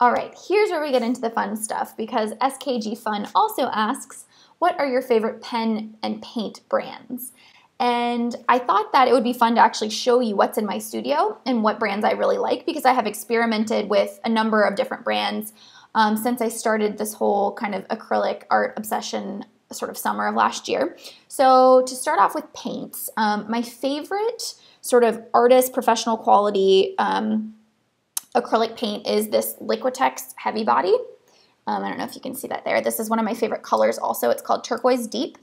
All right, here's where we get into the fun stuff because SKG Fun also asks, what are your favorite pen and paint brands? And I thought that it would be fun to actually show you what's in my studio and what brands I really like because I have experimented with a number of different brands since I started this whole kind of acrylic art obsession sort of summer of last year. So to start off with paints, my favorite sort of artist professional quality acrylic paint is this Liquitex Heavy Body. I don't know if you can see that there. This is one of my favorite colors also. It's called Turquoise Deep.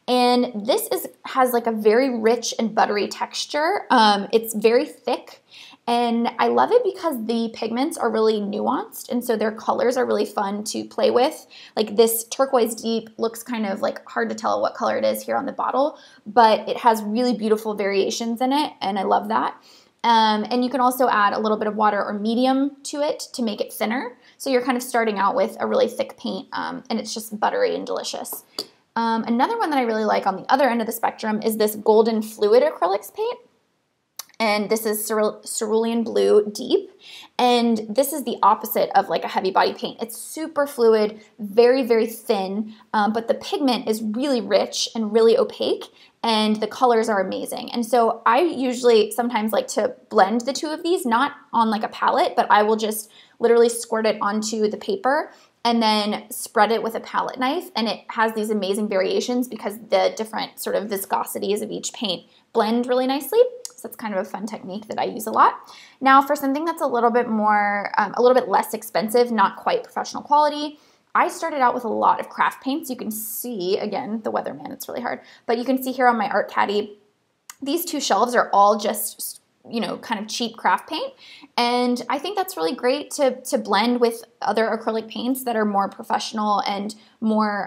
And this has like a very rich and buttery texture. It's very thick. And I love it because the pigments are really nuanced. And so their colors are really fun to play with. Like this Turquoise Deep looks kind of like hard to tell what color it is here on the bottle. But it has really beautiful variations in it. And I love that. And you can also add a little bit of water or medium to it to make it thinner. So you're kind of starting out with a really thick paint, and it's just buttery and delicious. Another one that I really like on the other end of the spectrum is this Golden Fluid Acrylics paint. And this is Cerulean Blue Deep. And this is the opposite of like a heavy body paint. It's super fluid, very, very thin, but the pigment is really rich and really opaque, and the colors are amazing. And so I usually sometimes like to blend the two of these, not on like a palette, but I will just literally squirt it onto the paper and then spread it with a palette knife. And it has these amazing variations because the different sort of viscosities of each paint blend really nicely. So that's kind of a fun technique that I use a lot. Now for something that's a little bit more, a little bit less expensive, not quite professional quality, I started out with a lot of craft paints. You can see, again, the Weatherman, it's really hard, but you can see here on my art caddy, these two shelves are all just, you know, kind of cheap craft paint. And I think that's really great to blend with other acrylic paints that are more professional and more,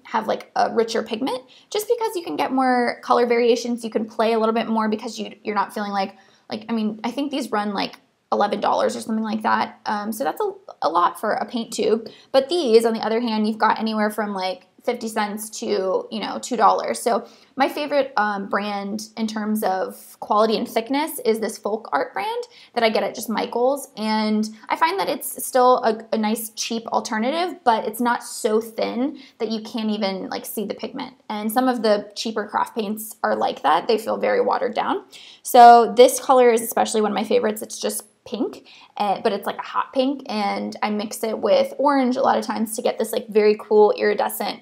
have like a richer pigment, just because you can get more color variations. You can play a little bit more because you're not feeling like, I mean, I think these run like $11 or something like that. So that's a lot for a paint tube. But these, on the other hand, you've got anywhere from like 50 cents to, you know, $2. So my favorite brand in terms of quality and thickness is this Folk Art brand that I get at just Michael's. And I find that it's still a nice cheap alternative, but it's not so thin that you can't even like see the pigment. And some of the cheaper craft paints are like that. They feel very watered down. So this color is especially one of my favorites. It's just pink, but it's like a hot pink, and I mix it with orange a lot of times to get this like very cool iridescent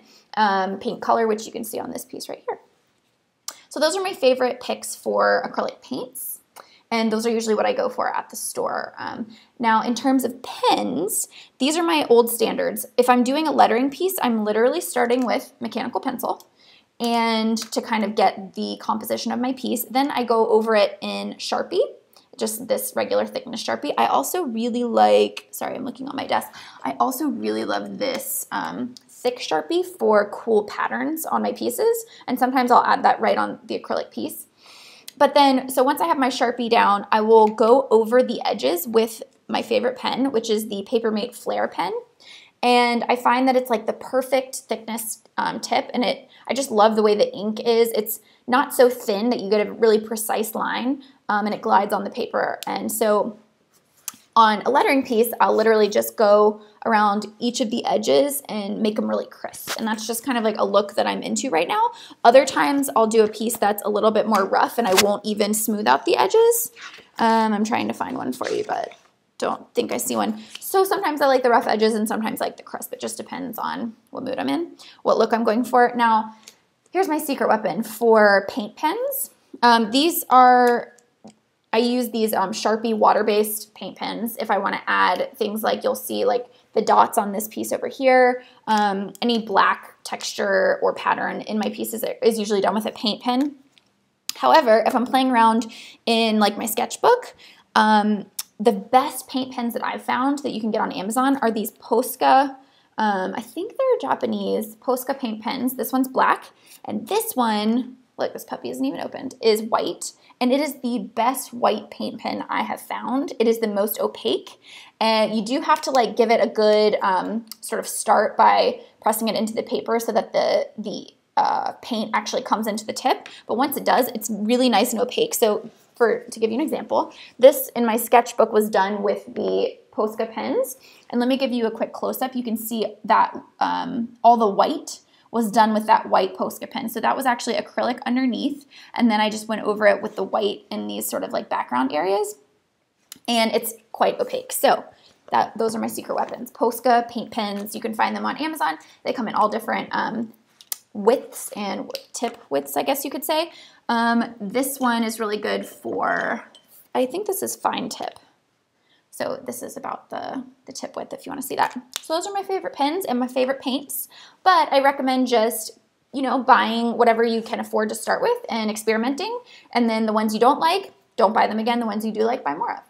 pink color, which you can see on this piece right here. So those are my favorite picks for acrylic paints, and those are usually what I go for at the store. Now in terms of pens, these are my old standards. If I'm doing a lettering piece, I'm literally starting with mechanical pencil and to kind of get the composition of my piece. Then I go over it in Sharpie, just this regular thickness Sharpie. I also really like, sorry, I'm looking on my desk. I also really love this thick Sharpie for cool patterns on my pieces. And sometimes I'll add that right on the acrylic piece. But then, so once I have my Sharpie down, I will go over the edges with my favorite pen, which is the Papermate Flare pen. And I find that it's like the perfect thickness tip, and I just love the way the ink is. It's not so thin that you get a really precise line, and it glides on the paper. And so on a lettering piece, I'll literally just go around each of the edges and make them really crisp. And that's just kind of like a look that I'm into right now. Other times I'll do a piece that's a little bit more rough and I won't even smooth out the edges. I'm trying to find one for you, but don't think I see one. So sometimes I like the rough edges and sometimes I like the crisp. It just depends on what mood I'm in, what look I'm going for. Now, here's my secret weapon for paint pens. I use these Sharpie water-based paint pens if I want to add things like, you'll see like the dots on this piece over here. Any black texture or pattern in my pieces is usually done with a paint pen. However, if I'm playing around in like my sketchbook, the best paint pens that I've found that you can get on Amazon are these Posca, I think they're Japanese, Posca paint pens. This one's black, and this one, look, this puppy isn't even opened, is white. And it is the best white paint pen I have found. It is the most opaque. And you do have to like give it a good sort of start by pressing it into the paper so that the paint actually comes into the tip. But once it does, it's really nice and opaque. So to give you an example, this in my sketchbook was done with the Posca pens. And let me give you a quick close-up. You can see that all the white was done with that white Posca pen. So that was actually acrylic underneath. And then I just went over it with the white in these sort of like background areas. And it's quite opaque. So those are my secret weapons. Posca paint pens. You can find them on Amazon. They come in all different widths and tip widths, I guess you could say. This one is really good for, I think this is fine tip. So this is about the tip width if you want to see that. So those are my favorite pens and my favorite paints. But I recommend just, you know, buying whatever you can afford to start with and experimenting. And then the ones you don't like, don't buy them again. The ones you do like, buy more of.